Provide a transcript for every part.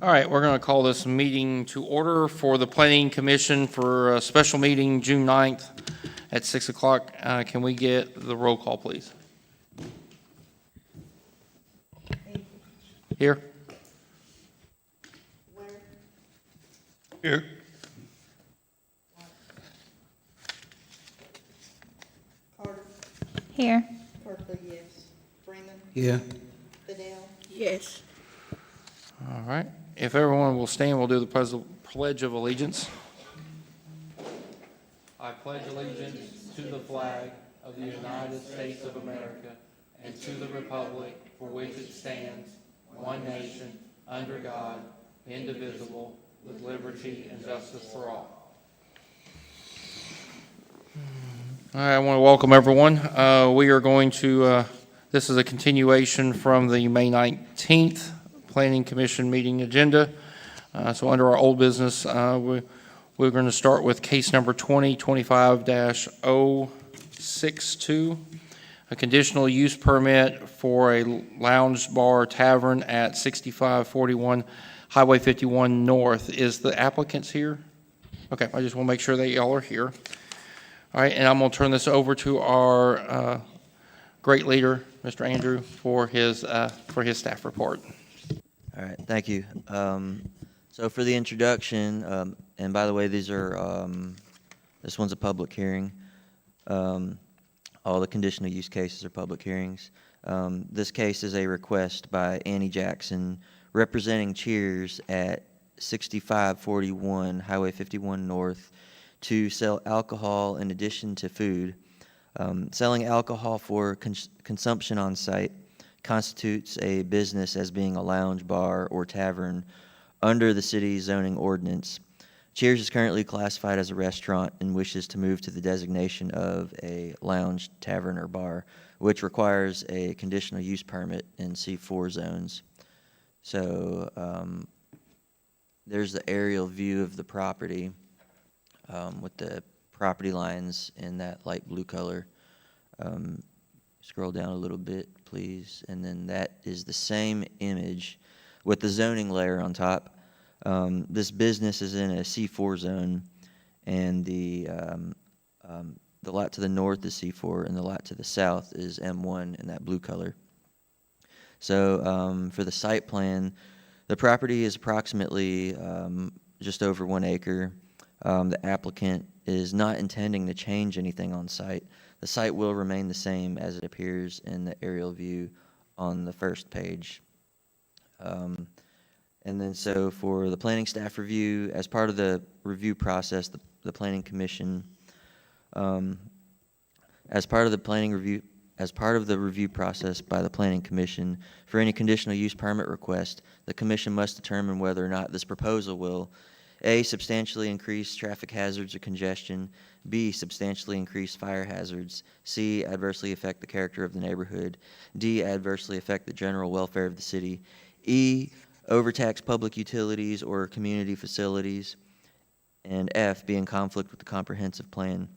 All right, we're going to call this meeting to order for the Planning Commission for a special meeting June 9th at 6 o'clock. Can we get the roll call, please? Here? Here. Carter. Here. Kirkley, yes. Freeman. Yeah. Fidel. Yes. All right. If everyone will stand, we'll do the Pledge of Allegiance. I pledge allegiance to the flag of the United States of America and to the republic for which it stands, one nation, under God, indivisible, with liberty and justice for all. All right, I want to welcome everyone. We are going to, this is a continuation from the May 19th Planning Commission meeting agenda. So under our old business, we're going to start with case number 2025-062, a conditional use permit for a lounge bar tavern at 6541 Highway 51 North. Is the applicants here? Okay, I just want to make sure that y'all are here. All right, and I'm going to turn this over to our great leader, Mr. Andrew, for his staff report. All right, thank you. So for the introduction, and by the way, these are this one's a public hearing. All the conditional use cases are public hearings. This case is a request by Annie Jackson, representing Cheers at 6541 Highway 51 North, to sell alcohol in addition to food. Selling alcohol for consumption on site constitutes a business as being a lounge, bar, or tavern under the city's zoning ordinance. Cheers is currently classified as a restaurant and wishes to move to the designation of a lounge, tavern, or bar, which requires a conditional use permit in C4 zones. So there's the aerial view of the property with the property lines in that light blue color. Scroll down a little bit, please, and then that is the same image with the zoning layer on top. This business is in a C4 zone, and the lot to the north is C4, and the lot to the south is M1 in that blue color. So for the site plan, the property is approximately just over 1 acre. The applicant is not intending to change anything on site. The site will remain the same as it appears in the aerial view on the first page. And then so for the planning staff review, as part of the review process, the planning commission, as part of the review process by the planning commission, for any conditional use permit request, the commission must determine whether or not this proposal will A, substantially increase traffic hazards or congestion, B, substantially increase fire hazards, C, adversely affect the character of the neighborhood, D, adversely affect the general welfare of the city, E, overtax public utilities or community facilities, and F, be in conflict with the comprehensive plan.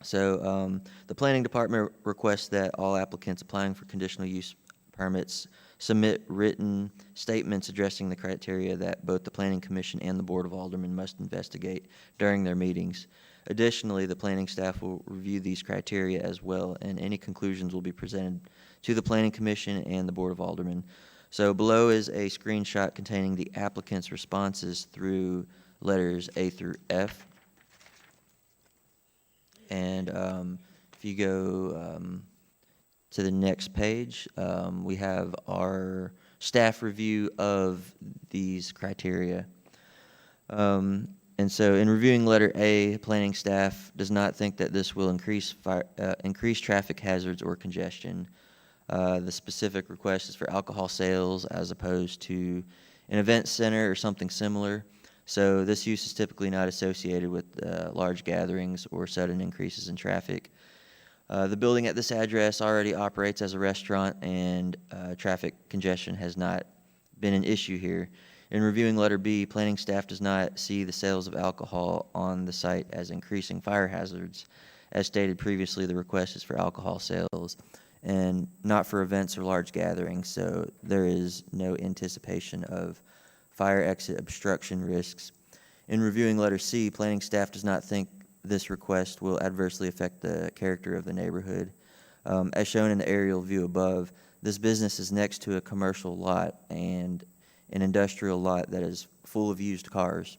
So the planning department requests that all applicants applying for conditional use permits submit written statements addressing the criteria that both the Planning Commission and the Board of Aldermen must investigate during their meetings. Additionally, the planning staff will review these criteria as well, and any conclusions will be presented to the Planning Commission and the Board of Aldermen. So below is a screenshot containing the applicant's responses through letters A through F. And if you go to the next page, we have our staff review of these criteria. And so in reviewing letter A, planning staff does not think that this will increase traffic hazards or congestion. The specific request is for alcohol sales as opposed to an event center or something similar. So this use is typically not associated with large gatherings or sudden increases in traffic. The building at this address already operates as a restaurant, and traffic congestion has not been an issue here. In reviewing letter B, planning staff does not see the sales of alcohol on the site as increasing fire hazards. As stated previously, the request is for alcohol sales and not for events or large gatherings, so there is no anticipation of fire exit obstruction risks. In reviewing letter C, planning staff does not think this request will adversely affect the character of the neighborhood. As shown in the aerial view above, this business is next to a commercial lot and an industrial lot that is full of used cars.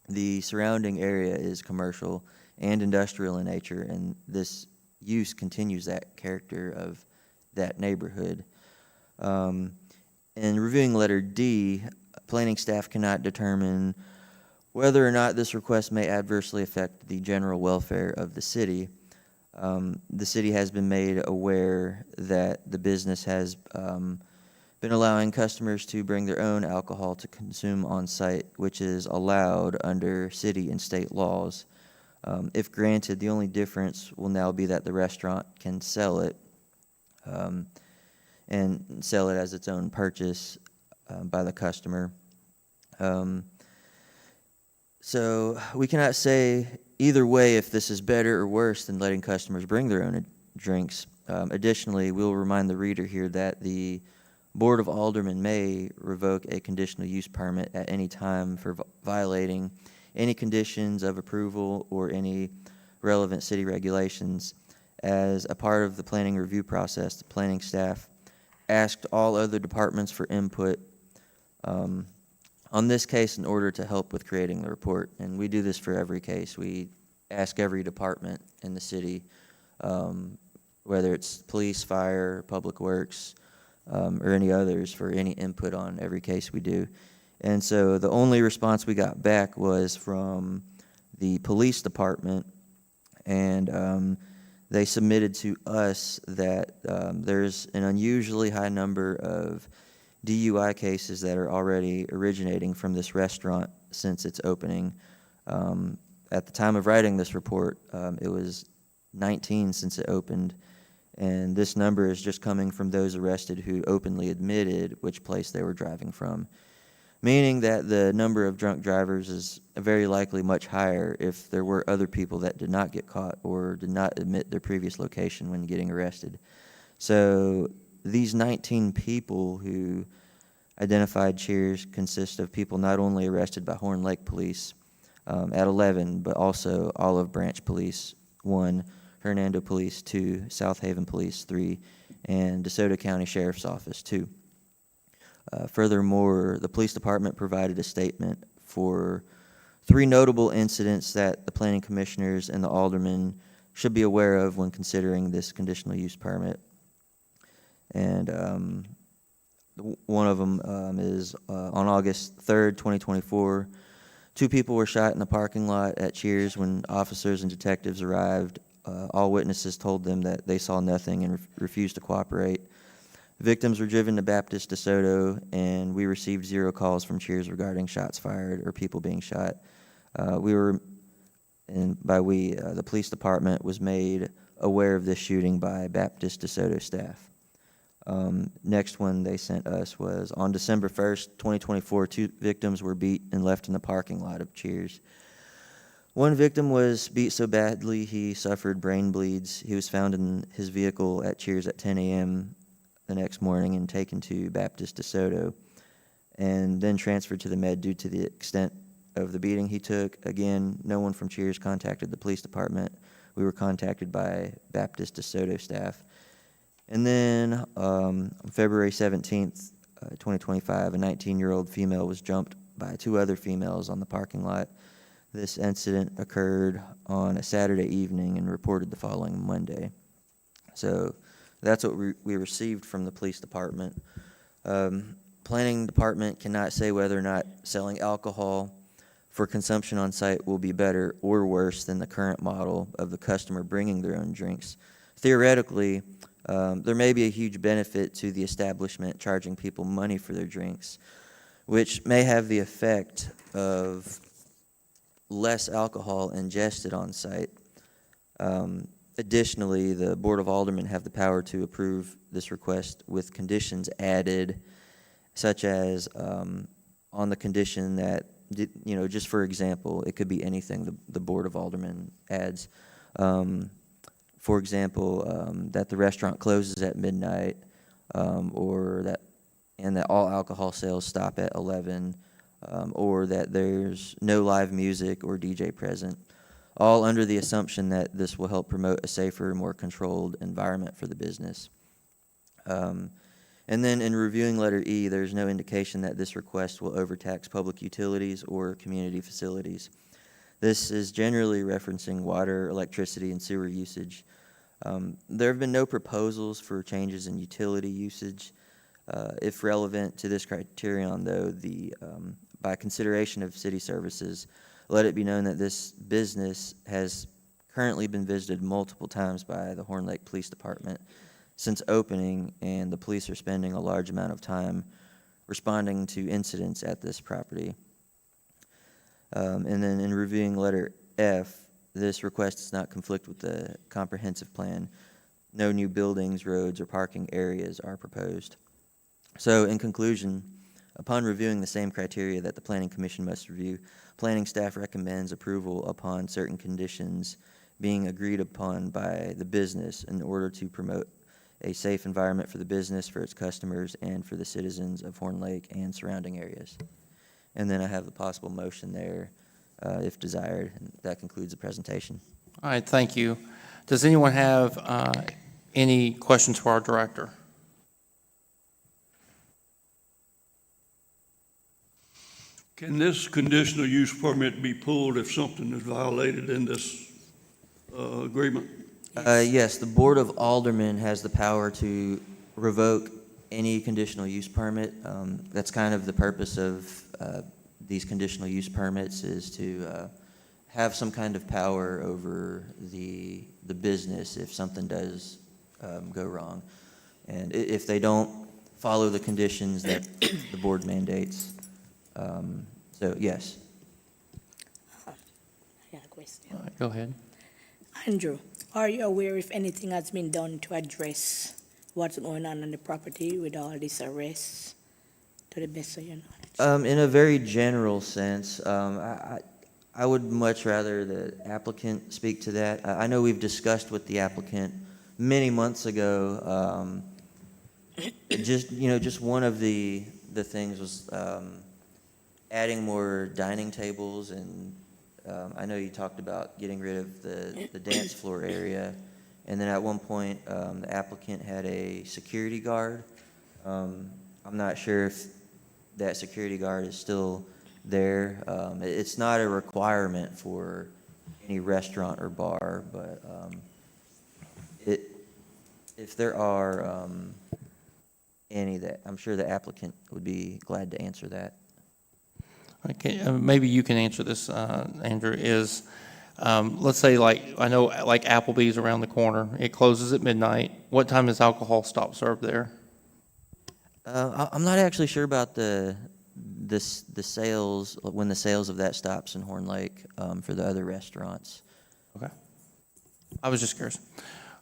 The surrounding area is commercial and industrial in nature, and this use continues that character of that neighborhood. In reviewing letter D, planning staff cannot determine whether or not this request may adversely affect the general welfare of the city. The city has been made aware that the business has been allowing customers to bring their own alcohol to consume on site, which is allowed under city and state laws. If granted, the only difference will now be that the restaurant can sell it and sell it as its own purchase by the customer. So we cannot say either way if this is better or worse than letting customers bring their own drinks. Additionally, we'll remind the reader here that the Board of Aldermen may revoke a conditional use permit at any time for violating any conditions of approval or any relevant city regulations. As a part of the planning review process, the planning staff asked all other departments for input on this case in order to help with creating the report. And we do this for every case. We ask every department in the city, whether it's police, fire, public works, or any others, for any input on every case we do. And so the only response we got back was from the police department, and they submitted to us that there's an unusually high number of DUI cases that are already originating from this restaurant since its opening. At the time of writing this report, it was 19 since it opened, and this number is just coming from those arrested who openly admitted which place they were driving from, meaning that the number of drunk drivers is very likely much higher if there were other people that did not get caught or did not admit their previous location when getting arrested. So these 19 people who identified Cheers consist of people not only arrested by Horn Lake Police at 11, but also Olive Branch Police, 1, Hernando Police, 2, South Haven Police, 3, and DeSoto County Sheriff's Office, 2. Furthermore, the police department provided a statement for 3 notable incidents that the planning commissioners and the aldermen should be aware of when considering this conditional use permit. And one of them is on August 3rd, 2024, 2 people were shot in the parking lot at Cheers when officers and detectives arrived. All witnesses told them that they saw nothing and refused to cooperate. Victims were driven to Baptist DeSoto, and we received 0 calls from Cheers regarding shots fired or people being shot. The police department was made aware of this shooting by Baptist DeSoto staff. Next one they sent us was on December 1st, 2024, 2 victims were beat and left in the parking lot of Cheers. One victim was beat so badly he suffered brain bleeds. He was found in his vehicle at Cheers at 10 a.m. the next morning and taken to Baptist DeSoto, and then transferred to the med due to the extent of the beating he took. Again, no one from Cheers contacted the police department. We were contacted by Baptist DeSoto staff. And then on February 17th, 2025, a 19-year-old female was jumped by 2 other females on the parking lot. This incident occurred on a Saturday evening and reported the following Monday. So that's what we received from the police department. Planning department cannot say whether or not selling alcohol for consumption on site will be better or worse than the current model of the customer bringing their own drinks. Theoretically, there may be a huge benefit to the establishment charging people money for their drinks, which may have the effect of less alcohol ingested on site. Additionally, the Board of Aldermen have the power to approve this request with conditions added, such as on the condition that, just for example, it could be anything the Board of Aldermen adds. For example, that the restaurant closes at midnight, and that all alcohol sales stop at 11, or that there's no live music or DJ present, all under the assumption that this will help promote a safer, more controlled environment for the business. And then in reviewing letter E, there's no indication that this request will overtax public utilities or community facilities. This is generally referencing water, electricity, and sewer usage. There have been no proposals for changes in utility usage. If relevant to this criterion, though, by consideration of city services, let it be known that this business has currently been visited multiple times by the Horn Lake Police Department since opening, and the police are spending a large amount of time responding to incidents at this property. And then in reviewing letter F, this request does not conflict with the comprehensive plan. No new buildings, roads, or parking areas are proposed. So in conclusion, upon reviewing the same criteria that the Planning Commission must review, planning staff recommends approval upon certain conditions being agreed upon by the business in order to promote a safe environment for the business, for its customers, and for the citizens of Horn Lake and surrounding areas. And then I have the possible motion there, if desired. And that concludes the presentation. All right, thank you. Does anyone have any questions for our director? Can this conditional use permit be pulled if something is violated in this agreement? Yes, the Board of Aldermen has the power to revoke any conditional use permit. That's kind of the purpose of these conditional use permits, is to have some kind of power over the business if something does go wrong. And if they don't follow the conditions that the board mandates. So, yes. I got a question. All right, go ahead. Andrew, are you aware if anything has been done to address what's going on the property with all these arrests, to the best of your knowledge? In a very general sense, I would much rather the applicant speak to that. I know we've discussed with the applicant many months ago, just one of the things was adding more dining tables, and I know you talked about getting rid of the dance floor area, and then at one point the applicant had a security guard. I'm not sure if that security guard is still there. It's not a requirement for any restaurant or bar, but if there are any, that I'm sure the applicant would be glad to answer that. Okay, maybe you can answer this, Andrew, is, let's say, I know like Applebee's around the corner, it closes at midnight. What time is alcohol stop served there? I'm not actually sure about the sales, when the sales of that stops in Horn Lake for the other restaurants. Okay. I was just curious.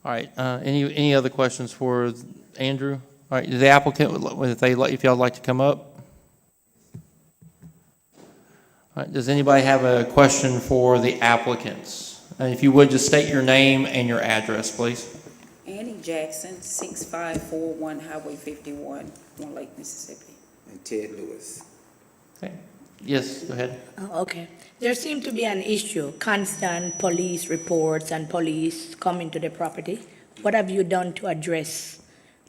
All right, any other questions for Andrew? All right, the applicant, if y'all would like to come up? All right, does anybody have a question for the applicants? And if you would, just state your name and your address, please. Annie Jackson, 6541 Highway 51, Horn Lake, Mississippi. And Ted Lewis. Okay. Yes, go ahead. Oh, okay. There seemed to be an issue, constant police reports and police coming to the property. What have you done to address,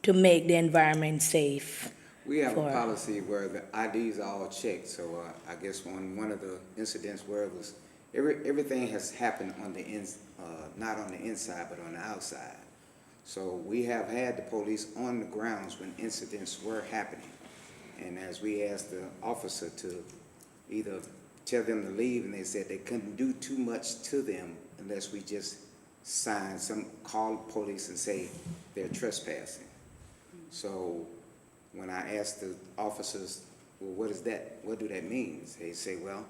to make the environment safe? We have For- a policy where the IDs are all checked, so I guess one of the incidents where it was, everything has happened on the not on the inside, but on the outside. So we have had the police on the grounds when incidents were happening. And as we asked the officer to either tell them to leave, and they said they couldn't do too much to them unless we just call the police and say they're trespassing. So when I asked the officers, well, what is that? What do that mean? They say, well,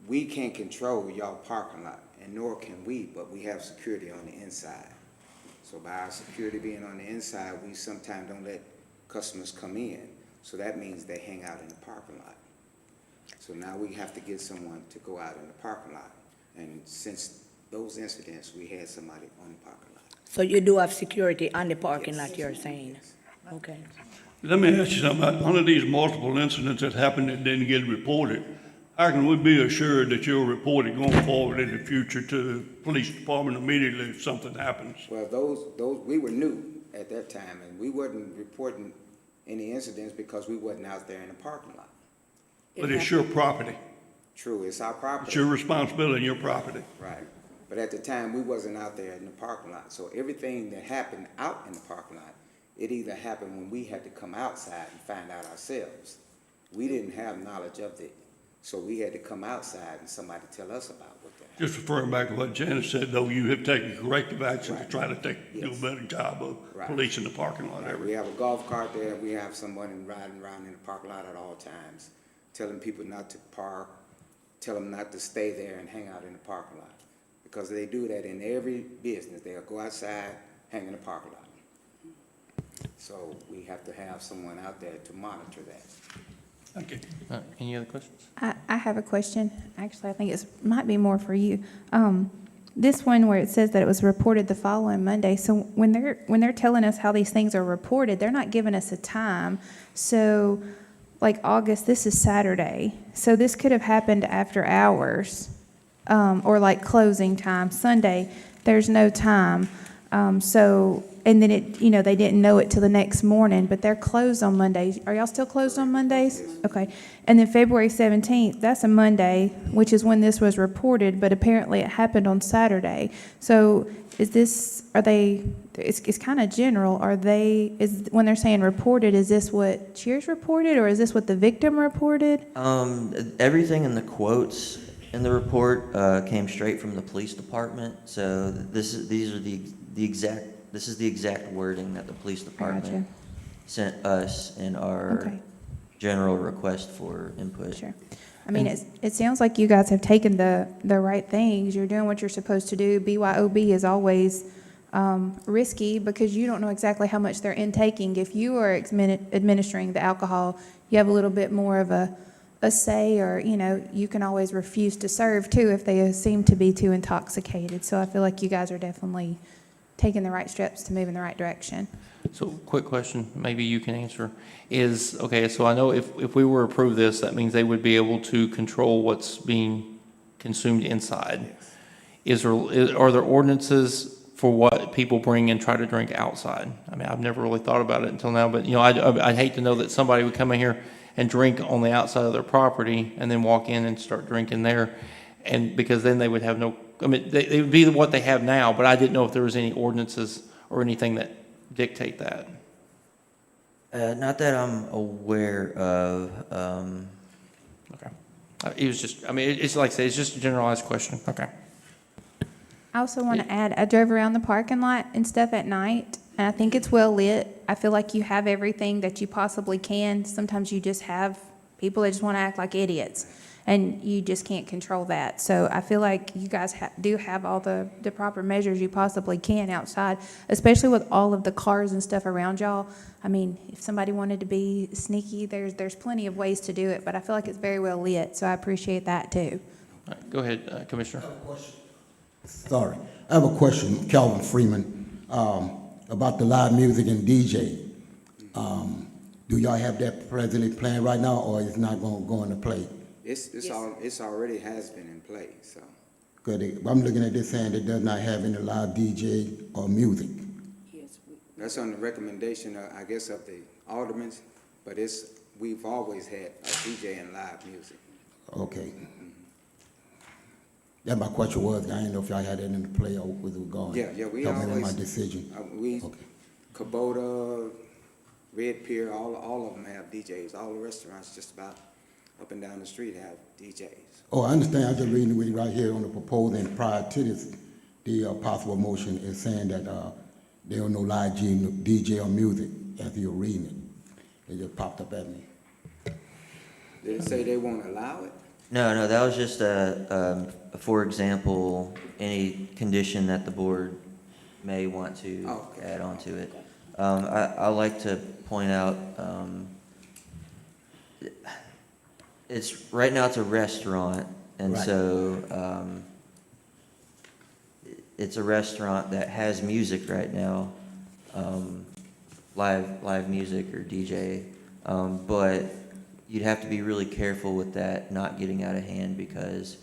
we can't control y'all parking lot, and nor can we, but we have security on the inside. So by our security being on the inside, we sometimes don't let customers come in. So that means they hang out in the parking lot. So now we have to get someone to go out in the parking lot. And since those incidents, we had somebody on the parking lot. So you do have security on the parking Yes. lot, you're saying? Yes. Okay. Let me ask you something. One of these multiple incidents that happened that didn't get reported, how can we be assured that you'll report it going forward in the future to the police department immediately if something happens? Well, we were new at that time, and we wasn't reporting any incidents because we wasn't out there in the parking lot. But it's your property. True, it's our It's property. your responsibility and your property. Right. But at the time, we wasn't out there in the parking lot. So everything that happened out in the parking lot, it either happened when we had to come outside and find out ourselves. We didn't have knowledge of it, so we had to come outside and somebody tell us about what that happened. Just referring back to what Janice said, though, you have taken corrective action to Right. try to do a Yes. better job of Right. policing the parking lot Right, area. we have a golf cart there, we have someone riding around in the parking lot at all times, telling people not to park, tell them not to stay there and hang out in the parking lot. Because they do that in every business, they'll go outside, hang in the parking lot. So we have to have someone out there to monitor that. Thank you. Any other questions? I have a question. Actually, I think it might be more for you. This one where it says that it was reported the following Monday. So when they're telling us how these things are reported, they're not giving us a time. So, like August, this is Saturday. So this could have happened after hours, or like closing time. Sunday, there's no time. And then they didn't know it till the next morning, but they're closed on Mondays. Are y'all still closed on Mondays? Okay. And then February 17th, that's a Monday, which is when this was reported, but apparently it happened on Saturday. So it's kind of general. When they're saying reported, is this what Cheers reported, or is this what the victim reported? Everything in the quotes in the report came straight from the police department. So this is the exact wording that the police department Gotcha. sent us in our Okay. general request for input. Sure. I mean, it sounds like you guys have taken the right things. You're doing what you're supposed to do. BYOB is always risky because you don't know exactly how much they're intaking. If you are administering the alcohol, you have a little bit more of a say, or, you can always refuse to serve too if they seem to be too intoxicated. So I feel like you guys are definitely taking the right steps to move in the right direction. So, quick question, maybe you can answer, so I know if we were to approve this, that means they would be able to control what's being consumed inside. Are there ordinances for what people bring and try to drink outside? I mean, I've never really thought about it until now, but, I'd hate to know that somebody would come in here and drink on the outside of their property and then walk in and start drinking there, and because then they would have no, they would be what they have now, but I didn't know if there was any ordinances or anything that dictate that. Not that I'm aware of. Okay. It was just, it's like I say, it's just a generalized question. Okay. I also want to add, I drove around the parking lot and stuff at night, and I think it's well lit. I feel like you have everything that you possibly can. Sometimes you just have people that just want to act like idiots, and you just can't control that. So I feel like you guys do have all the proper measures you possibly can outside, especially with all of the cars and stuff around y'all. I mean, if somebody wanted to be sneaky, there's plenty of ways to do it, but I feel like it's very well lit, so I appreciate that too. All right, go ahead, Commissioner. Sorry, I have a question, Calvin Freeman, about the live music and DJ. Do y'all have that presently playing right now, or it's not going to go into play? It's already has been in play, so. Good, I'm looking at this saying it does not have any live DJ or music. Yes, That's on the recommendation, I guess, of the aldermen, but we've always had a DJ and live music. Okay. That my question was, I didn't know if y'all had that in the play or was it going? Yeah, we Help me in always. my decision. We, Okay. Kubota, Red Pier, all of them have DJs. All the restaurants just about up and down the street have DJs. Oh, I understand, I'm just reading it right here on the proposal, and prior to this, the possible motion is saying that there are no live DJ or music as you're reading it. It just popped up at me. Did it say they won't allow it? No, that was just for example, any condition that the board may want to Oh, okay. add on to it. I like to point out, right now it's a restaurant, and Right. so it's a restaurant that has music right now. live music or DJ. But you'd have to be really careful with that not getting out of hand because,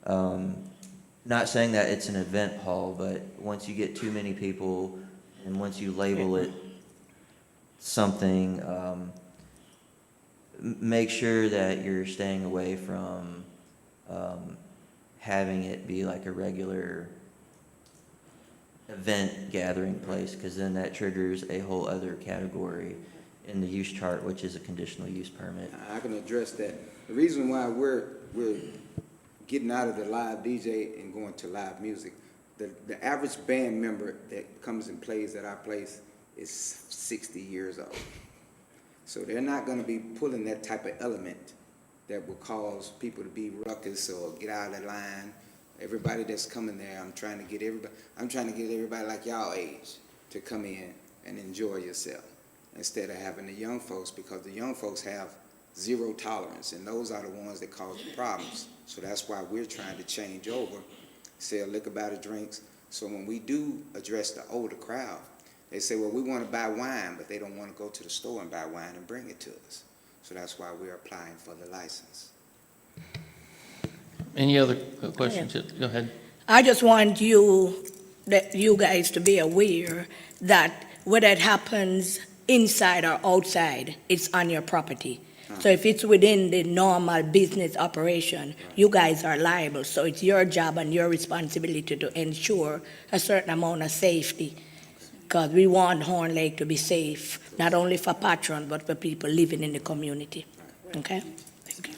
not saying that it's an event hall, but once you get too many people and once you label it something, make sure that you're staying away from having it be like a regular event gathering place, because then that triggers a whole other category in the use chart, which is a conditional use permit. I can address that. The reason why we're getting out of the live DJ and going to live music, the average band member that comes and plays at our place is 60 years old. So they're not gonna be pulling that type of element that will cause people to be ruckus or get out of line. Everybody that's coming there, I'm trying to get everybody like y'all age to come in and enjoy yourself, instead of having the young folks, because the young folks have zero tolerance, and those are the ones that cause the problems. So that's why we're trying to change over, sell liquor by the drinks. So when we do address the older crowd, they say, well, we want to buy wine, but they don't want to go to the store and buy wine and bring it to us. So that's why we're applying for the license. Any other questions? Go ahead. I just want you guys to be aware that whether it happens inside or outside, it's on your property. So if it's within the normal business operation, you guys are liable. So it's your job and your responsibility to ensure a certain amount of safety. Because we want Horn Lake to be safe, not only for patrons, but for people living in the community. Okay? Thank you.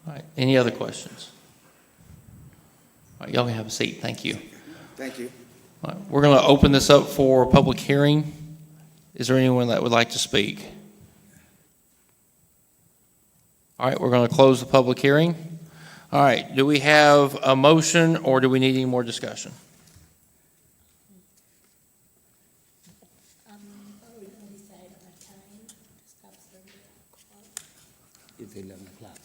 All right, any other questions? All right, y'all can have a seat, thank you. Thank you. All right, we're going to open this up for public hearing. Is there anyone that would like to speak? All right, we're going to close the public hearing. All right, do we have a motion or do we need any more discussion? It's 11 o'clock.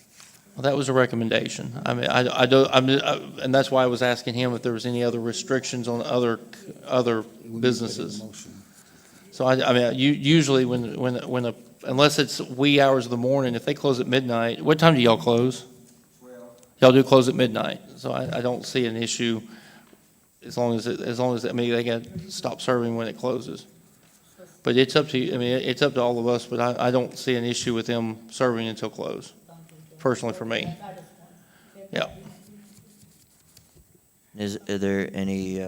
Well, that was a recommendation. I mean, I don't, and that's why I was asking him if there was any other restrictions on other businesses. So I mean, usually unless it's wee hours of the morning, if they close at midnight, what time do y'all close? 12. Y'all do close at midnight, so I don't see an issue as long as, I mean, they got to stop serving when it closes. But it's up to you, I mean, it's up to all of us, but I don't see an issue with them serving until close, personally for me. Yeah. Are there any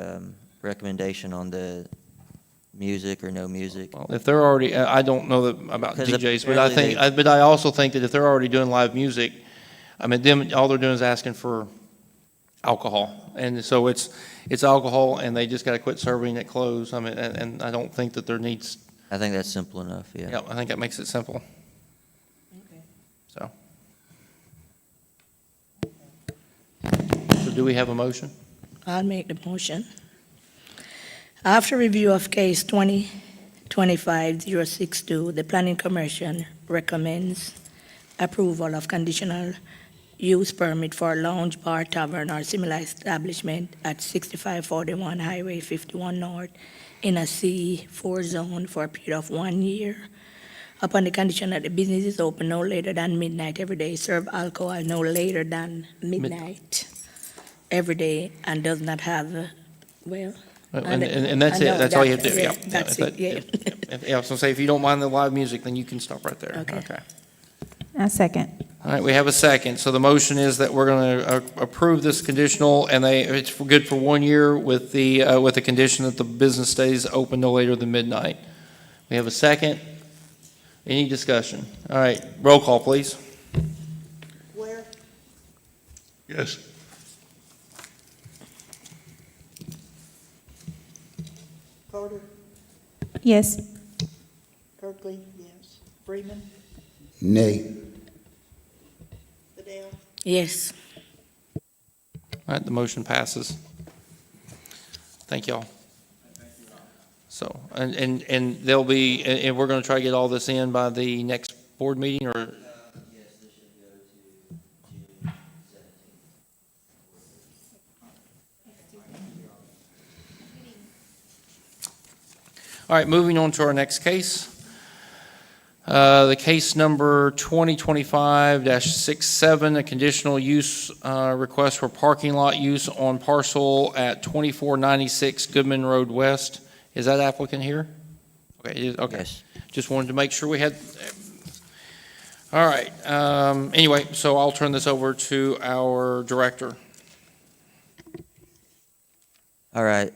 recommendation on the music or no music? Well, if they're already, I don't know about Because DJs, but I think, apparently but I also think that if they're already doing live music, I mean, all they're doing is asking for alcohol. And so it's alcohol and they just got to quit serving at close. I mean, and I don't think that there needs, I think that's simple enough, yeah. yeah, I think that makes it simple. So. So do we have a motion? I'll make the motion. After review of case 2025-062, the Planning Commission recommends approval of conditional use permit for a lounge, bar, tavern, or similar establishment at 6541 Highway 51 North in a C4 zone for a period of 1 year, upon the condition that the business is open no later than midnight every day, serve alcohol no later than midnight every day, and does not have, well... And that's it, that's all you have to do, yeah. That's it, yeah. Yeah, I was gonna say, if you don't mind the live music, then you can stop right there. Okay. A second. All right, we have a second. So the motion is that we're going to approve this conditional, and it's good for 1 year with the condition that the business stays open no later than midnight. We have a second. Any discussion? All right, roll call, please. Ware, Yes. Carter, Yes. Kirkley, yes. Freeman, Nay. Fidel, Yes. All right, the motion passes. Thank y'all. So, and there'll be, and we're going to try to get all this in by the next board meeting, or? Yes, this should go to June 17th. All right, moving on to our next case. The case number 2025-67, a conditional use request for parking lot use on parcel at 2496 Goodman Road West. Is that applicant here? Okay, okay. Yes. Just wanted to make sure we had, all right. Anyway, so I'll turn this over to our director. All right,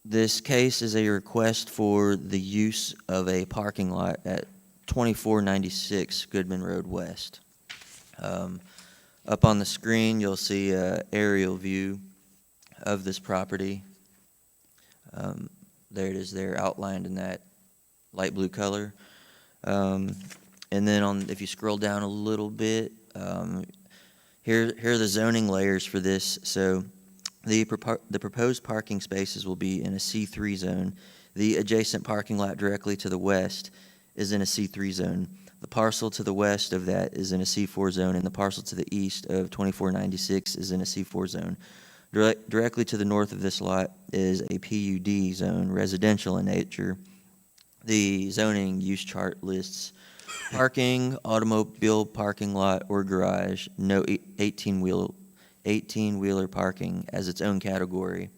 this case is a request for the use of a parking lot at 2496 Goodman Road West. Up on the screen, you'll see an aerial view of this property. There it is there, outlined in that light blue color. And then if you scroll down a little bit, here are the zoning layers for this. So the proposed parking spaces will be in a C3 zone. The adjacent parking lot directly to the west is in a C3 zone. The parcel to the west of that is in a C4 zone, and the parcel to the east of 2496 is in a C4 zone. Directly to the north of this lot is a PUD zone, residential in nature. The zoning use chart lists parking, automobile parking lot, or garage, no 18-wheeler parking as its own category,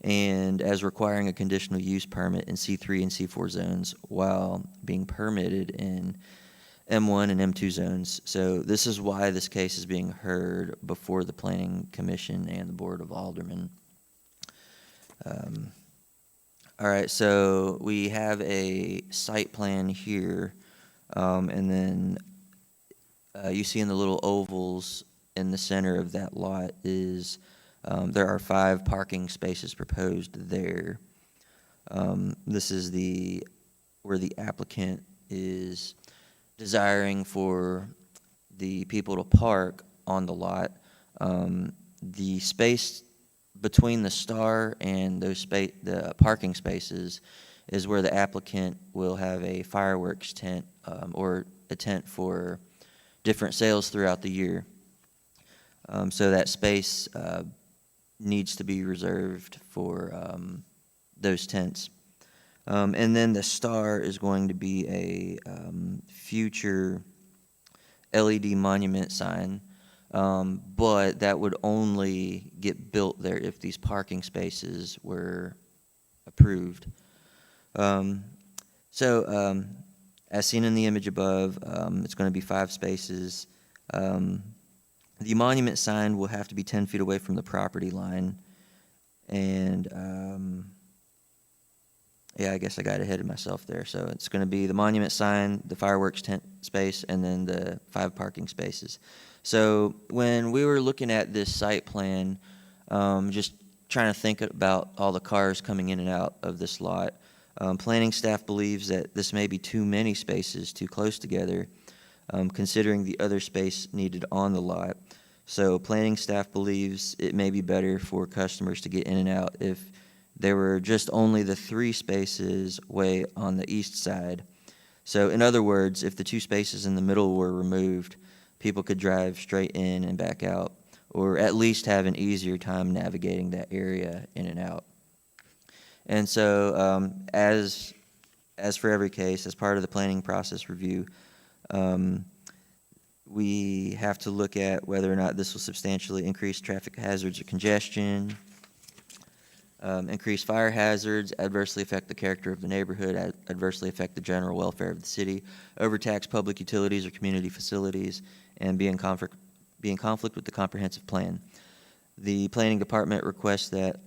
and as requiring a conditional use permit in C3 and C4 zones while being permitted in M1 and M2 zones. So this is why this case is being heard before the Planning Commission and the Board of Aldermen. All right, so we have a site plan here, and then you see in the little ovals in the center of that lot is there are 5 parking spaces proposed there. This is where the applicant is desiring for the people to park on the lot. The space between the star and the parking spaces is where the applicant will have a fireworks tent or a tent for different sales throughout the year. So that space needs to be reserved for those tents. And then the star is going to be a future LED monument sign, but that would only get built there if these parking spaces were approved. So as seen in the image above, it's going to be 5 spaces. The monument sign will have to be 10 feet away from the property line. And, yeah, I guess I got ahead of myself there. So it's going to be the monument sign, the fireworks tent space, and then the 5 parking spaces. So when we were looking at this site plan, just trying to think about all the cars coming in and out of this lot, planning staff believes that this may be too many spaces too close together, considering the other space needed on the lot. So planning staff believes it may be better for customers to get in and out if there were just only the 3 spaces way on the east side. So in other words, if the 2 spaces in the middle were removed, people could drive straight in and back out, or at least have an easier time navigating that area in and out. And so as for every case, as part of the planning process review, we have to look at whether or not this will substantially increase traffic hazards or congestion, increase fire hazards, adversely affect the character of the neighborhood, adversely affect the general welfare of the city, overtax public utilities or community facilities, and be in conflict with the comprehensive plan. The planning department requests that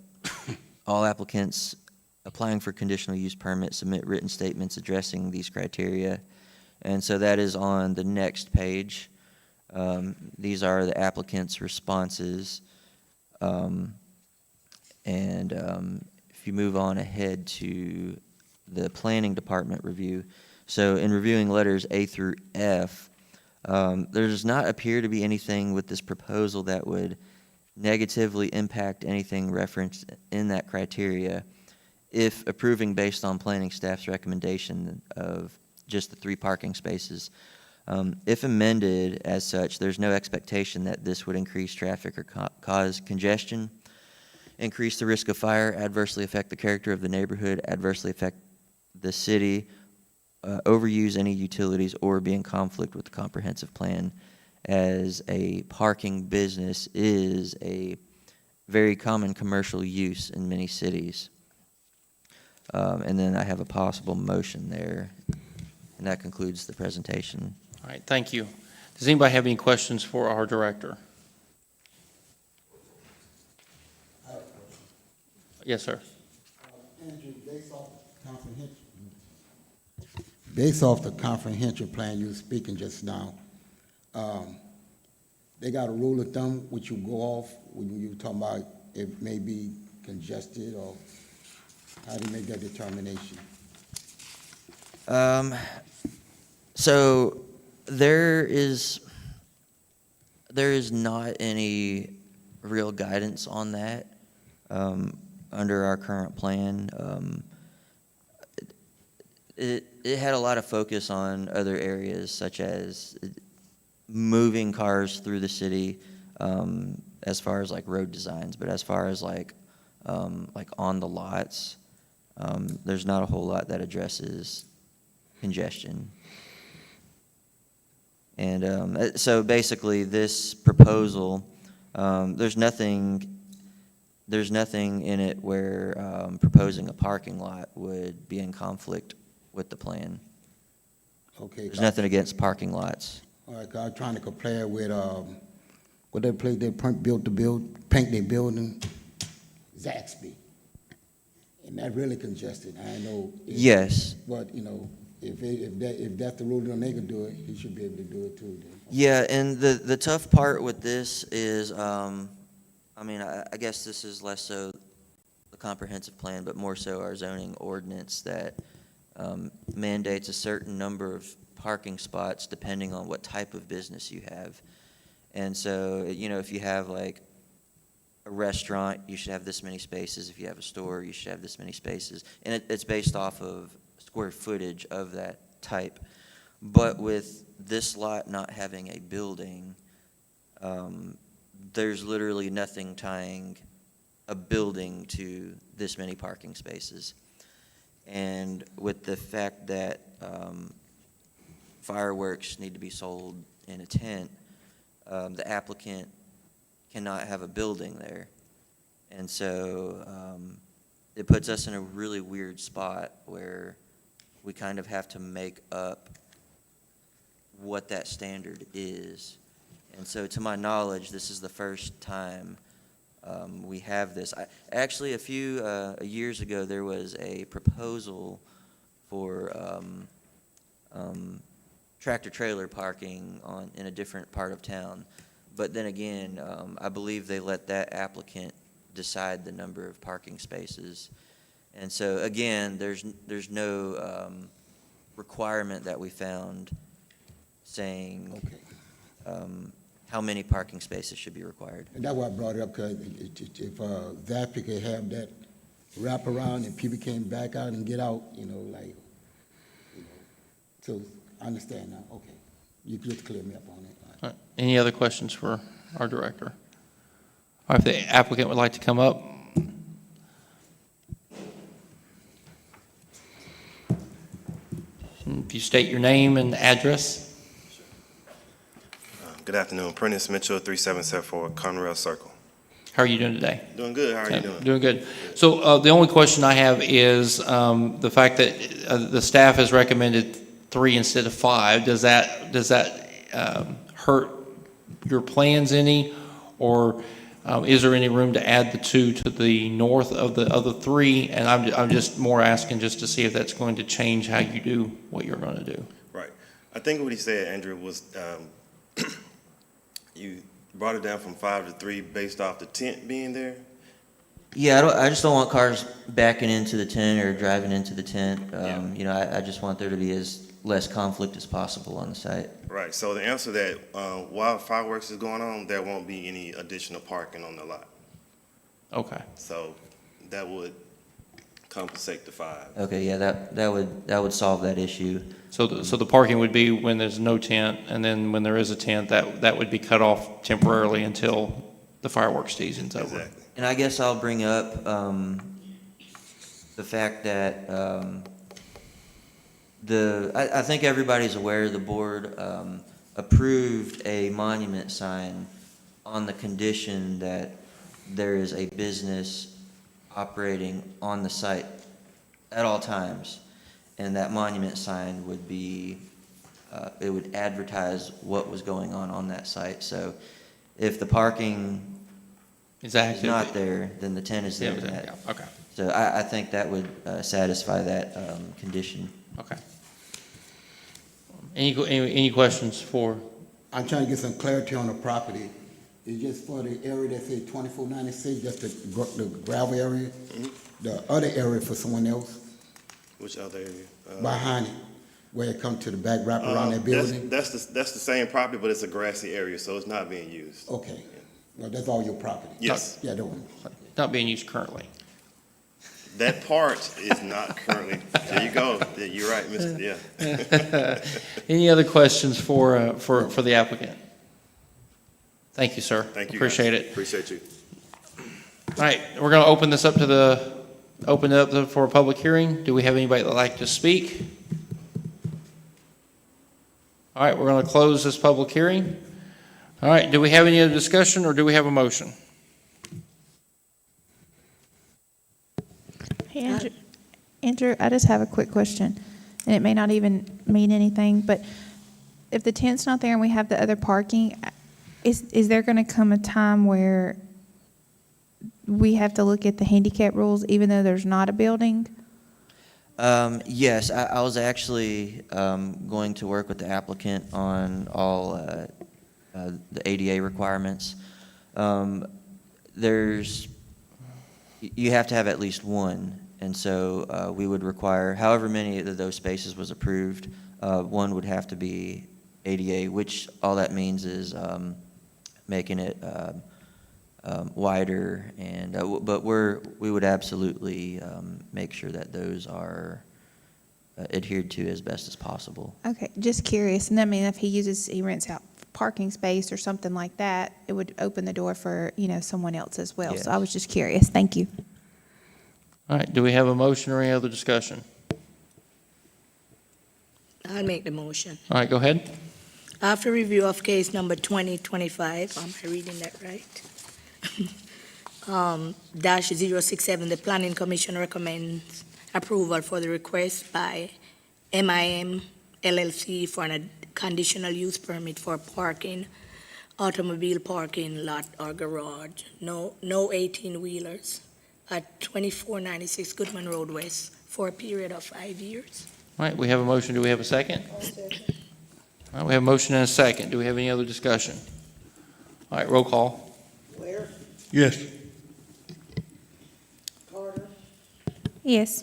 all applicants applying for conditional use permit submit written statements addressing these criteria. And so that is on the next page. These are the applicant's responses. If you move on ahead to the planning department review, so in reviewing letters A through F, there does not appear to be anything with this proposal that would negatively impact anything referenced in that criteria if approving based on planning staff's recommendation of just the 3 parking spaces. If amended as such, there's no expectation that this would increase traffic or cause congestion, increase the risk of fire, adversely affect the character of the neighborhood, adversely affect the city, overuse any utilities or be in conflict with the comprehensive plan, as a parking business is a very common commercial use in many cities. And then I have a possible motion there, and that concludes the presentation. All right, thank you. Does anybody have any questions for our director? Yes, sir. Andrew, based off the comprehensive plan you were speaking just now, they got a rule of thumb which you go off when you were talking about it may be congested, or how do you make that determination? So there is not any real guidance on that under our current plan. It had a lot of focus on other areas, such as moving cars through the city, as far as like road designs, but as far as like on the lots, there's not a whole lot that addresses congestion. And so basically, this proposal, there's nothing in it where proposing a parking lot would be in conflict with the plan. Okay. There's nothing against parking lots. All right, 'cause I'm trying to compare with, what that place they paint their building, Zaxby. And that really congested, I know. Yes. But, you know, if that's the rule, then they can do it, he should be able to do it too, then. Yeah, and the tough part with this is, I mean, I guess this is less so the comprehensive plan, but more so our zoning ordinance that mandates a certain number of parking spots depending on what type of business you have. And so, you know, if you have like a restaurant, you should have this many spaces. If you have a store, you should have this many spaces. And it's based off of square footage of that type. But with this lot not having a building, there's literally nothing tying a building to this many parking spaces. And with the fact that fireworks need to be sold in a tent, the applicant cannot have a building there. And so it puts us in a really weird spot where we kind of have to make up what that standard is. And so to my knowledge, this is the first time we have this. Actually, a few years ago, there was a proposal for tractor-trailer parking in a different part of town. But then again, I believe they let that applicant decide the number of parking spaces. And so again, there's no requirement that we found saying how many parking spaces should be required. And that's why I brought it up, because if Zaxby could have that wrap around and people came back out and get out, you know, like, you know, so I understand now, okay. You can just clear me up on it. All right. Any other questions for our director? Or if the applicant would like to come up? If you state your name and address. Good afternoon, Prentice Mitchell, 3774 Conrail Circle. How are you doing today? Doing good, how are you doing? Doing good. So the only question I have is the fact that the staff has recommended 3 instead of 5. Does that hurt your plans any? Or is there any room to add the 2 to the north of the other 3? And I'm just more asking just to see if that's going to change how you do what you're going to do. Right. I think what he said, Andrew, was you brought it down from 5 to 3 based off the tent being there? Yeah, I just don't want cars backing into the tent or driving into the tent. You know, I just want there to be as less conflict as possible on the site. Right, so the answer that while fireworks is going on, there won't be any additional parking on the lot. Okay. So that would compensate the 5. Okay, yeah, that would solve that issue. So the parking would be when there's no tent, and then when there is a tent, that would be cut off temporarily until the fireworks season's over. Exactly. And I guess I'll bring up the fact that I think everybody's aware the board approved a monument sign on the condition that there is a business operating on the site at all times. And that monument sign would be, it would advertise what was going on that site. So if the parking Is is active? not there, then the tent is there. Yeah, okay, So I think that would satisfy that condition. okay. Any questions for, I'm trying to get some clarity on the property. It's just for the area that say 2496, just the gravel area? The other area for someone else Which other area? behind it, where it comes to the back, wrap around that building? That's the same property, but it's a grassy area, so it's not being used. Okay, well, that's all your property? Yes. Yeah, that one. not being used currently? That part is not currently, there you go. Yeah, you're right, Mr. Yeah. Any other questions for the applicant? Thank you, sir. Thank you. Appreciate guys. it. Appreciate you. All right, we're going to open this up for a public hearing. Do we have anybody that'd like to speak? All right, we're going to close this public hearing. All right, do we have any other discussion, or do we have a motion? Hey, Andrew, I just have a quick question, and it may not even mean anything, but if the tent's not there and we have the other parking, is there going to come a time where we have to look at the handicap rules even though there's not a building? Yes, I was actually going to work with the applicant on all the ADA requirements. You have to have at least one, and so we would require, however many of those spaces was approved, one would have to be ADA, which all that means is making it wider, and but we would absolutely make sure that those are adhered to as best as possible. Okay, just curious. And I mean, if he rents out parking space or something like that, it would open the door for, someone else as well. Yes. So I was just curious. Thank you. All right, do we have a motion or any other discussion? I'll make the motion. All right, go ahead. After review of case number 2025, am I reading that right? -067, the Planning Commission recommends approval for the request by MIM LLC for a conditional use permit for parking, automobile parking lot or garage, no 18-wheelers at 2496 Goodman Road West for a period of 5 years. All right, we have a motion. Do we have a second? All right, we have a motion and a second. Do we have any other discussion? All right, roll call. Ware, Yes. Carter, Yes.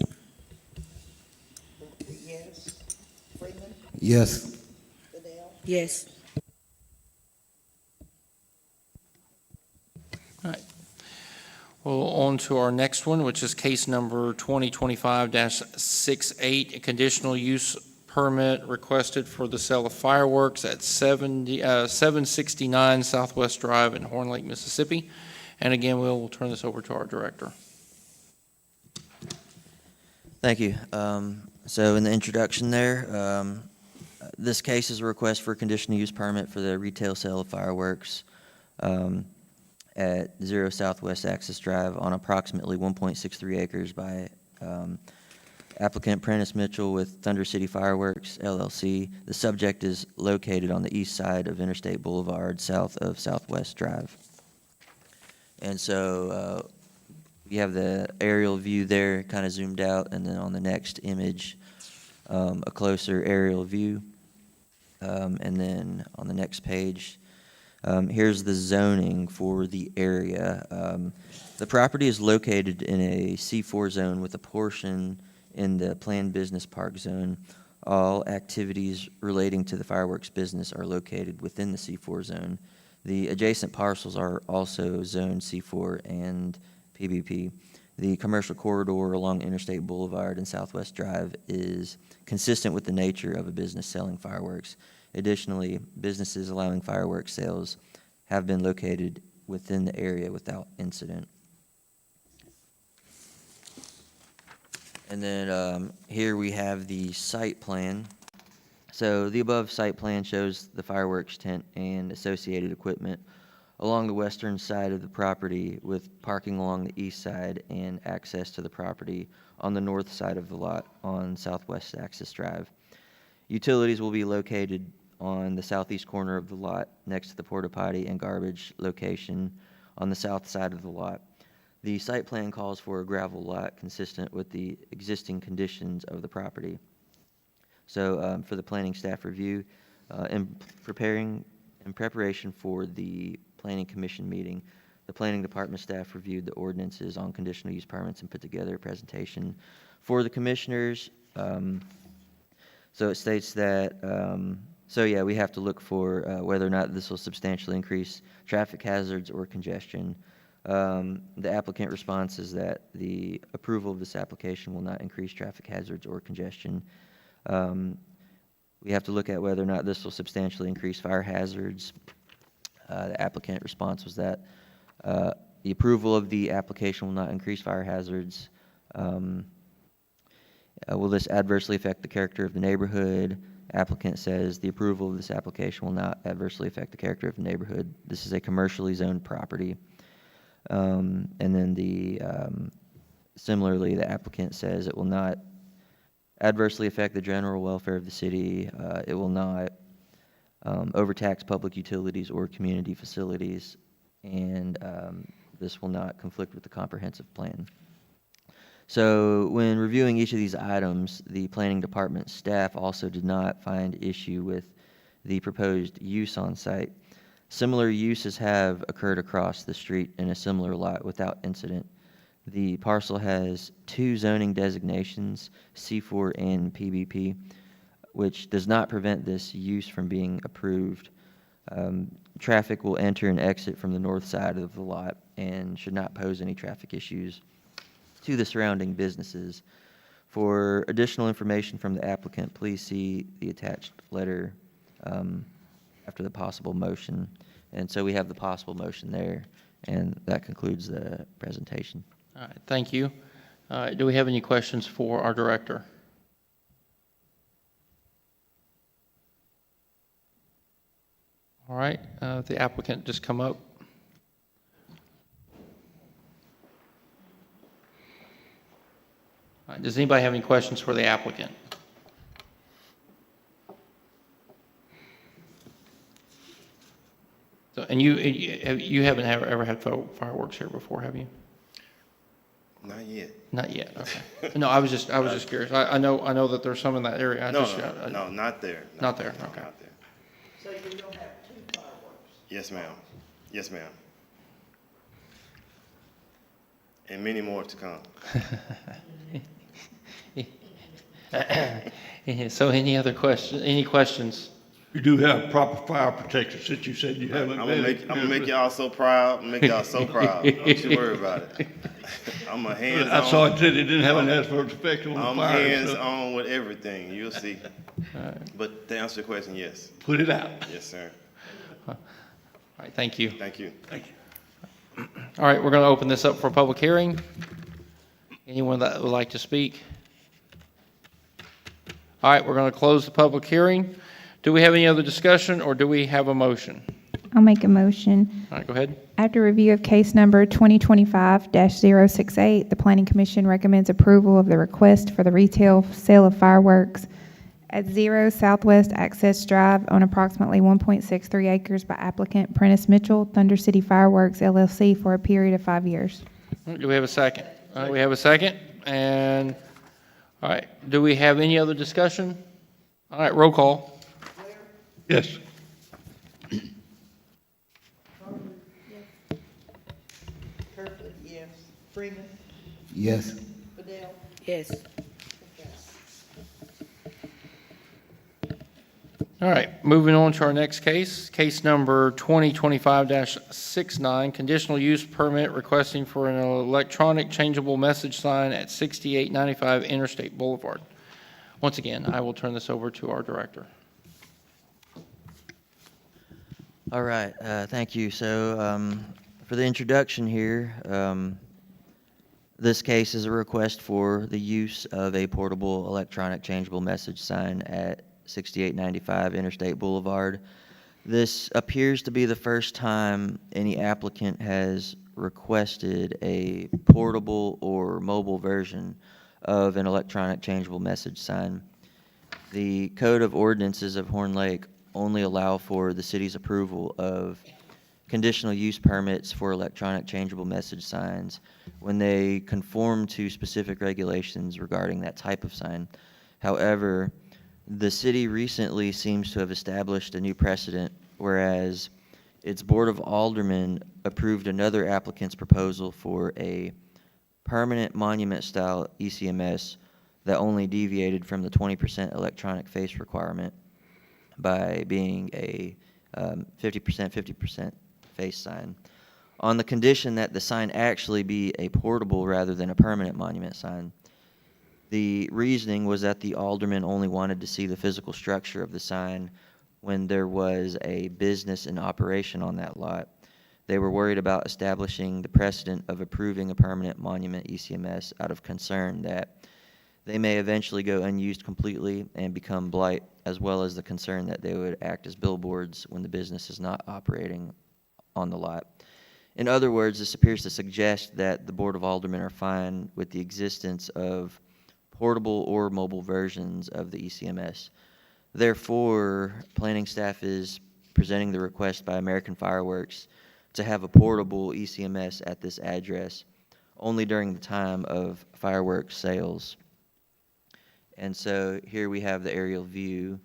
yes. Freeman, Yes. Goodell, Yes. All right. Well, on to our next one, which is case number 2025-68, a conditional use permit requested for the sale of fireworks at 769 Southwest Drive in Horn Lake, Mississippi. And again, we'll turn this over to our director. Thank you. So in the introduction there, this case is a request for a conditional use permit for the retail sale of fireworks at 0 Southwest Access Drive on approximately 1.63 acres by applicant Prentice Mitchell with Thunder City Fireworks, LLC. The subject is located on the east side of Interstate Boulevard, south of Southwest Drive. And so you have the aerial view there, kind of zoomed out, and then on the next image, a closer aerial view. And then on the next page, here's the zoning for the area. The property is located in a C4 zone with a portion in the planned business park zone. All activities relating to the fireworks business are located within the C4 zone. The adjacent parcels are also zoned C4 and PBP. The commercial corridor along Interstate Boulevard and Southwest Drive is consistent with the nature of a business selling fireworks. Additionally, businesses allowing fireworks sales have been located within the area without incident. And then here we have the site plan. So the above site plan shows the fireworks tent and associated equipment along the western side of the property, with parking along the east side and access to the property on the north side of the lot on Southwest Axis Drive. Utilities will be located on the southeast corner of the lot next to the porta potty and garbage location on the south side of the lot. The site plan calls for a gravel lot consistent with the existing conditions of the property. So for the planning staff review, in preparation for the planning commission meeting, the planning department staff reviewed the ordinances on conditional use permits and put together a presentation for the commissioners. So it states that, we have to look for whether or not this will substantially increase traffic hazards or congestion. The applicant response is that the approval of this application will not increase traffic hazards or congestion. We have to look at whether or not this will substantially increase fire hazards. The applicant response was that the approval of the application will not increase fire hazards. Will this adversely affect the character of the neighborhood? Applicant says the approval of this application will not adversely affect the character of the neighborhood. This is a commercially zoned property. And then similarly, the applicant says it will not adversely affect the general welfare of the city. It will not overtax public utilities or community facilities, and this will not conflict with the comprehensive plan. So when reviewing each of these items, the planning department staff also did not find issue with the proposed use on site. Similar uses have occurred across the street in a similar lot without incident. The parcel has 2 zoning designations, C4 and PBP, which does not prevent this use from being approved. Traffic will enter and exit from the north side of the lot and should not pose any traffic issues to the surrounding businesses. For additional information from the applicant, please see the attached letter after the possible motion. And so we have the possible motion there, and that concludes the presentation. All right, thank you. Do we have any questions for our director? All right, the applicant just come up. All right, does anybody have any questions for the applicant? So, and you haven't ever had fireworks here before, have you? Not yet. Not yet. Okay. No, I was just curious. I know that there's some in that area. No, not there. Not there. Okay. Not there. So you're gonna have 2 fireworks? Yes, ma'am. Yes, ma'am. And many more to come. So any other questions? Any questions? You do have proper fire protection, since you said you haven't. I'm gonna make y'all so proud. Make y'all so proud. Don't you worry about it. I'm a hands-on. I saw it said it didn't have an adverse effect on the I'm fire. so hands-on with everything. You'll see. But to answer your question, yes. Put it out. Yes, sir. All right, thank you. Thank you. Thank you. All right, we're going to open this up for public hearing. Anyone that would like to speak? All right, we're going to close the public hearing. Do we have any other discussion, or do we have a motion? I'll make a motion. All right, go ahead. After review of case number 2025-068, the Planning Commission recommends approval of the request for the retail sale of fireworks at 0 Southwest Access Drive on approximately 1.63 acres by applicant Prentice Mitchell, Thunder City Fireworks LLC, for a period of 5 years. Do we have a second? All right, we have a second. And, all right, do we have any other discussion? All right, roll call. Yes. Kirkland, yes. Freeman, Yes. Bedell, Yes. All right, moving on to our next case, case number 2025-69, conditional use permit requesting for an electronic changeable message sign at 6895 Interstate Boulevard. Once again, I will turn this over to our director. All right, thank you. So for the introduction here, This case is a request for the use of a portable electronic changeable message sign at 6895 Interstate Boulevard. This appears to be the first time any applicant has requested a portable or mobile version of an electronic changeable message sign. The Code of Ordinances of Horn Lake only allow for the city's approval of conditional use permits for electronic changeable message signs when they conform to specific regulations regarding that type of sign. However, the city recently seems to have established a new precedent, whereas its Board of Aldermen approved another applicant's proposal for a permanent monument-style ECMS that only deviated from the 20% electronic face requirement by being a 50% face sign, on the condition that the sign actually be a portable rather than a permanent monument sign. The reasoning was that the alderman only wanted to see the physical structure of the sign when there was a business in operation on that lot. They were worried about establishing the precedent of approving a permanent monument ECMS out of concern that they may eventually go unused completely and become blight, as well as the concern that they would act as billboards when the business is not operating on the lot. In other words, this appears to suggest that the Board of Aldermen are fine with the existence of portable or mobile versions of the ECMS. Therefore, planning staff is presenting the request by American Fireworks to have a portable ECMS at this address only during the time of fireworks sales. And so here we have the aerial view,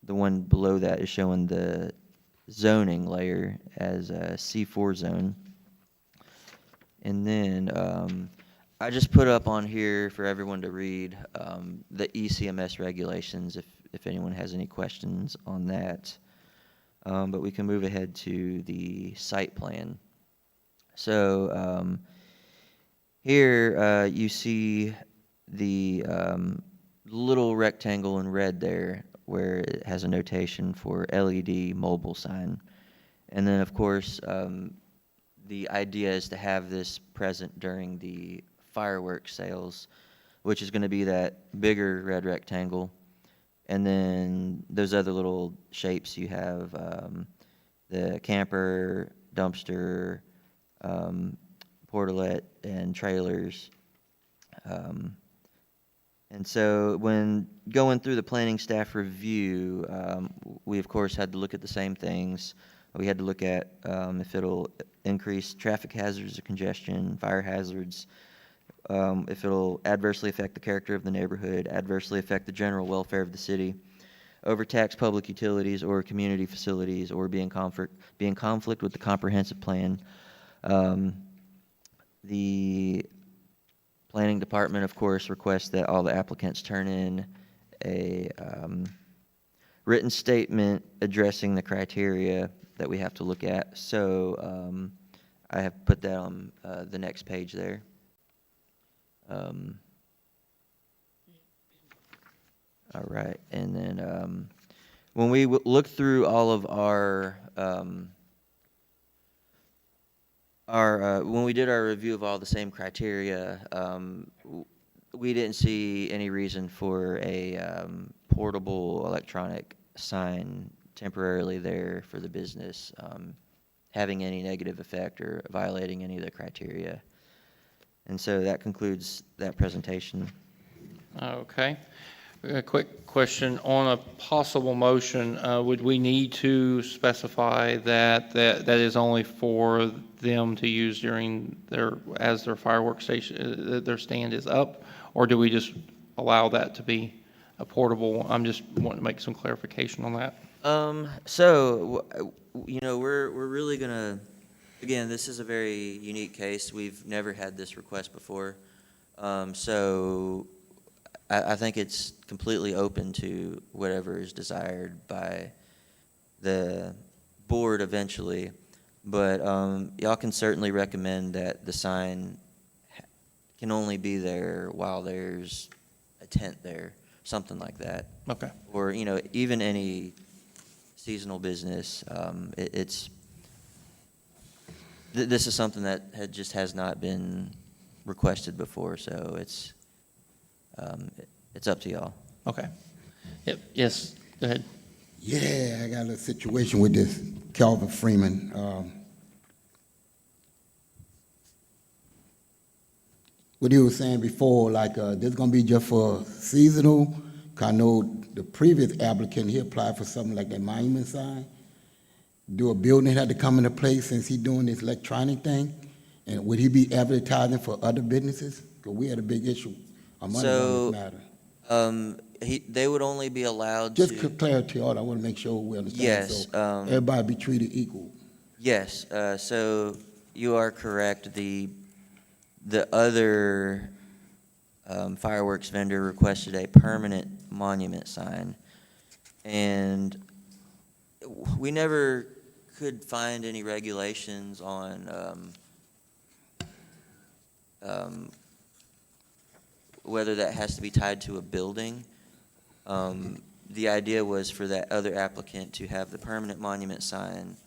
the one below that is showing the zoning layer as a C4 zone. And then I just put up on here for everyone to read the ECMS regulations if anyone has any questions on that. But we can move ahead to the site plan. So here you see the little rectangle in red there where it has a notation for LED mobile sign. And then, of course, the idea is to have this present during the fireworks sales, which is going to be that bigger red rectangle. And then those other little shapes you have, the camper, dumpster, portalet, and trailers. And so when going through the planning staff review, we of course had to look at the same things. We had to look at if it'll increase traffic hazards or congestion, fire hazards, if it'll adversely affect the character of the neighborhood, adversely affect the general welfare of the city, overtax public utilities or community facilities, or be in conflict with the comprehensive plan. The planning department, of course, requests that all the applicants turn in a written statement addressing the criteria that we have to look at. So I have put that on the next page there. All right, and then when we look through all of our when we did our review of all the same criteria, we didn't see any reason for a portable electronic sign temporarily there for the business having any negative effect or violating any of the criteria. And so that concludes that presentation. Okay. A quick question. On a possible motion, would we need to specify that is only for them to use during as their fireworks station, their stand is up? Or do we just allow that to be a portable? I'm just wanting to make some clarification on that. So, we're really gonna, again, this is a very unique case. We've never had this request before. So I think it's completely open to whatever is desired by the board eventually. But y'all can certainly recommend that the sign can only be there while there's a tent there, something like that. Okay. Or, even any seasonal business. This is something that just has not been requested before, so it's up to y'all. Okay. Yep, yes, go ahead. Yeah, I got a situation with this Calvin Freeman. What you were saying before, like, this gonna be just for seasonal? 'Cause I know the previous applicant, he applied for something like that monument sign. Do a building have to come into place since he doing this electronic thing? And would he be advertising for other businesses? 'Cause we had a big issue on Monday on this matter. They would only be allowed to. Just for clarity, all I want to make sure we understand. Yes, So everybody be treated equal. Yes, so you are correct. The other fireworks vendor requested a permanent monument sign, and we never could find any regulations on whether that has to be tied to a building. The idea was for that other applicant to have the permanent monument sign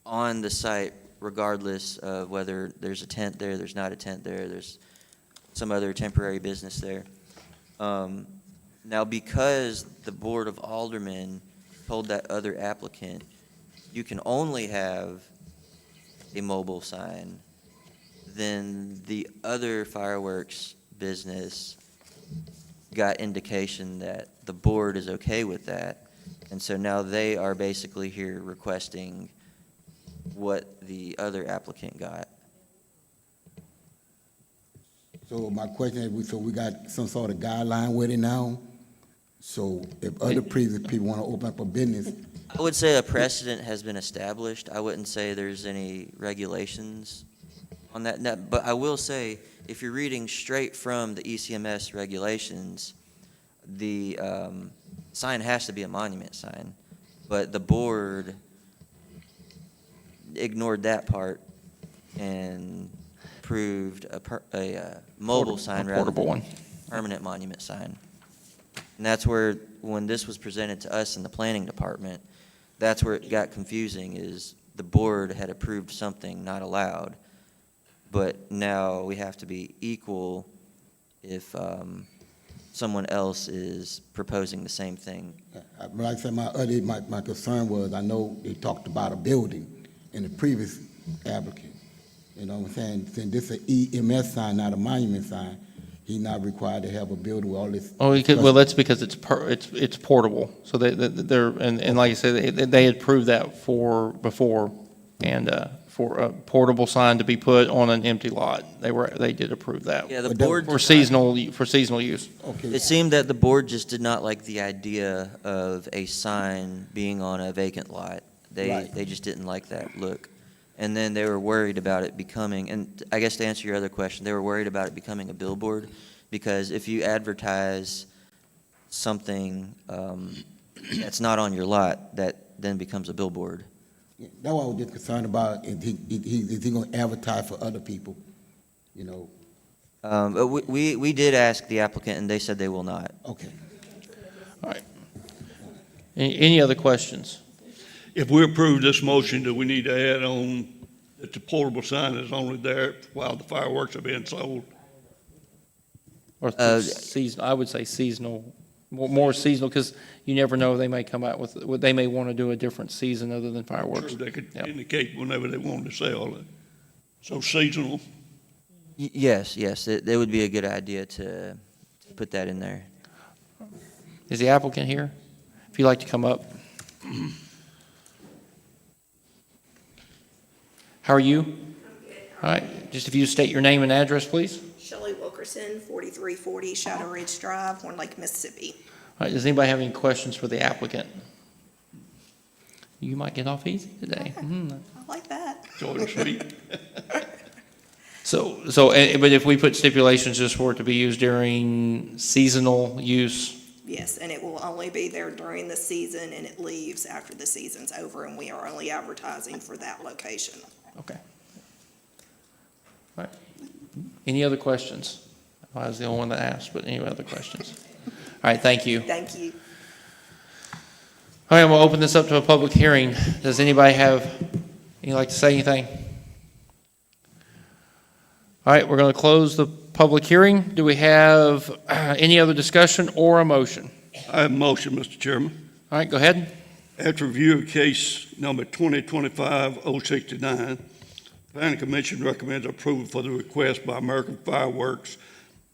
on the site regardless of whether there's a tent there, there's not a tent there, there's some other temporary business there. Now, because the Board of Aldermen told that other applicant, you can only have a mobile sign, then the other fireworks business got indication that the board is okay with that. And so now they are basically here requesting what the other applicant got. So my question is, so we got some sort of guideline with it now? So if other previous people want to open up a business, I would say a precedent has been established. I wouldn't say there's any regulations on that. No, but I will say, if you're reading straight from the ECMS regulations, the sign has to be a monument sign. But the board ignored that part and approved a mobile sign rather Portable than one. a permanent monument sign. And that's where, when this was presented to us in the planning department, that's where it got confusing, is the board had approved something not allowed, but now we have to be equal if someone else is proposing the same thing. like I said, my concern was, I know they talked about a building in the previous applicant. You know what I'm saying? Since this is an EMS sign, not a monument sign, he's not required to have a building with all this. Oh, well, that's because it's portable. So they're, and like I said, they had proved that before, and for a portable sign to be put on an empty lot, they did approve that. Yeah, the But that- board, For seasonal use. Okay. it seemed that the board just did not like the idea of a sign being on a vacant lot. Right. They just didn't like that look. And then they were worried about it becoming, and I guess to answer your other question, they were worried about it becoming a billboard, because if you advertise something that's not on your lot, that then becomes a billboard. Yeah, that's what I was just concerned about, is he gonna advertise for other people, you know? But we did ask the applicant, and they said they will not. Okay. All right. Any other questions? If we approve this motion, do we need to add on that the portable sign is only there while the fireworks are being sold? Or seasonal, I would say seasonal, more seasonal, because you never know, they may come out with, they may want to do a different season other than fireworks. True, they could Yep. indicate whenever they wanted to sell it. So seasonal. Yes, it would be a good idea to put that in there. Is the applicant here? If you'd like to come up. How are you? All right, just if you state your name and address, please. Shelley Wilkerson, 4340 Shadow Ridge Drive, Horn Lake, Mississippi. All right, does anybody have any questions for the applicant? You might get off easy today. I like that. Short and sweet. But if we put stipulations just for it to be used during seasonal use, Yes, and it will only be there during the season, and it leaves after the season's over, and we are only advertising for that location. okay. All right. Any other questions? I was the only one that asked, but any other questions? All right, thank you. Thank you. All right, we'll open this up to a public hearing. Does anybody have, you'd like to say anything? All right, we're going to close the public hearing. Do we have any other discussion or a motion? I have a motion, Mr. Chairman. All right, go ahead. After review of case number 2025-069, the Planning Commission recommends approval for the request by American Fireworks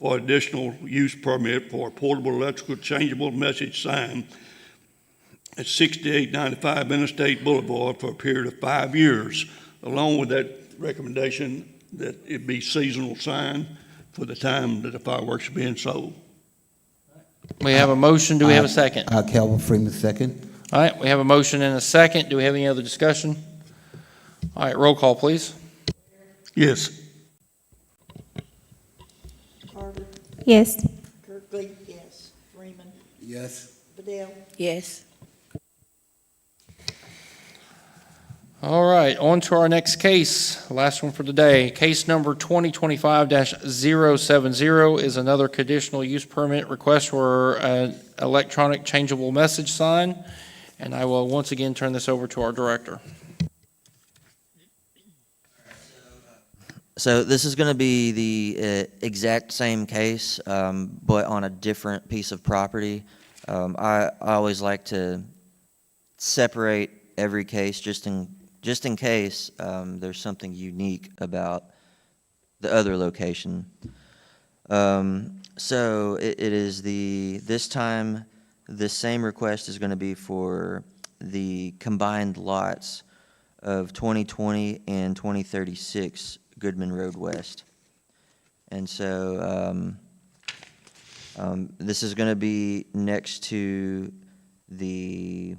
for additional use permit for a portable electrical changeable message sign at 6895 Interstate Boulevard for a period of 5 years, along with that recommendation that it be seasonal sign for the time that the fireworks are being sold. We have a motion. Do we have a second? Calvin Freeman, second. All right, we have a motion and a second. Do we have any other discussion? All right, roll call, please. Yes. Carter, Yes. Kirkley, yes. Freeman, Yes. Bedell, Yes. All right, on to our next case, last one for today. Case number 2025-070 is another conditional use permit request for an electronic changeable message sign. And I will once again turn this over to our director. So this is going to be the exact same case, but on a different piece of property. I always like to separate every case just in case there's something unique about the other location. So it is this time the same request is going to be for the combined lots of 2020 and 2036 Goodman Road West. And so this is going to be next to the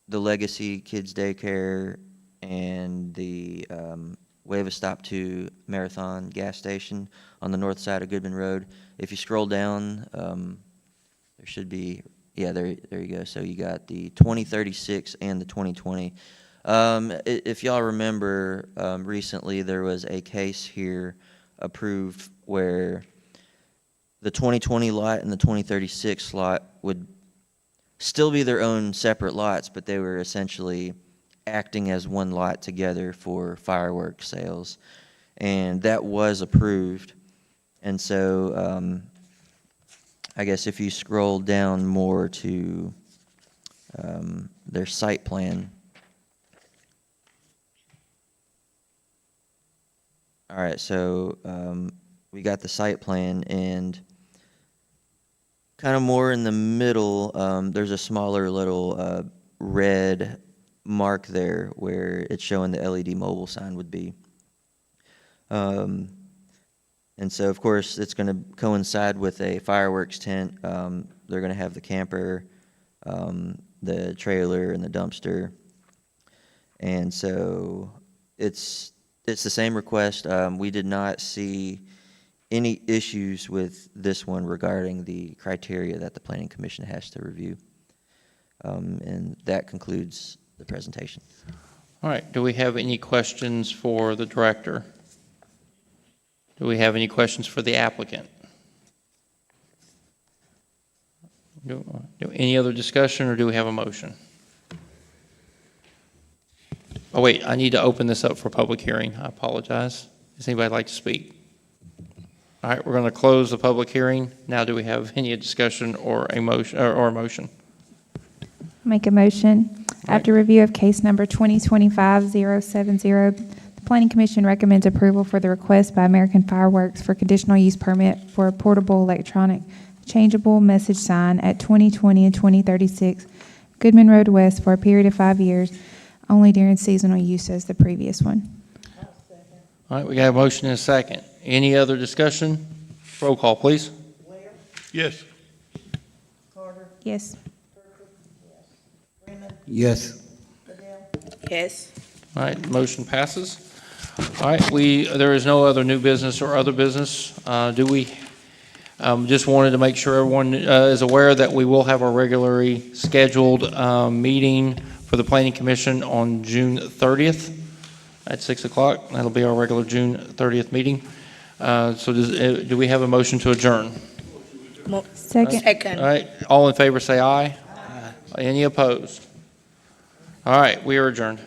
Legacy Kids Daycare and the Wave a Stop 2 Marathon gas station on the north side of Goodman Road. If you scroll down, there should be, yeah, there you go. So you got the 2036 and the 2020. If y'all remember, recently there was a case here approved where the 2020 lot and the 2036 lot would still be their own separate lots, but they were essentially acting as one lot together for fireworks sales. And that was approved. And so I guess if you scroll down more to their site plan. All right, so we got the site plan, and kind of more in the middle, there's a smaller little red mark there where it's showing the LED mobile sign would be. And so, of course, it's going to coincide with a fireworks tent. They're going to have the camper, the trailer, and the dumpster. And so it's the same request. We did not see any issues with this one regarding the criteria that the Planning Commission has to review. And that concludes the presentation. All right, do we have any questions for the director? Do we have any questions for the applicant? Any other discussion, or do we have a motion? Oh, wait, I need to open this up for public hearing. I apologize. Does anybody like to speak? All right, we're going to close the public hearing. Now, do we have any discussion or a motion, or a motion? Make a motion. After review of case number 2025-070, the Planning Commission recommends approval for the request by American Fireworks for conditional use permit for a portable electronic changeable message sign at 2020 and 2036 Goodman Road West for a period of 5 years, only during seasonal use as the previous one. All right, we got a motion and a second. Any other discussion? Roll call, please. Ware, Yes. Carter, Yes. Kirkley, yes. Freeman, Yes. Bedell, Yes. All right, motion passes. All right, there is no other new business or other business. Do we, just wanted to make sure everyone is aware that we will have our regularly scheduled meeting for the Planning Commission on June 30th at 6 o'clock. That'll be our regular June 30th meeting. So do we have a motion to adjourn? Second. Second. All right, all in favor say aye. Any opposed? All right, we are adjourned.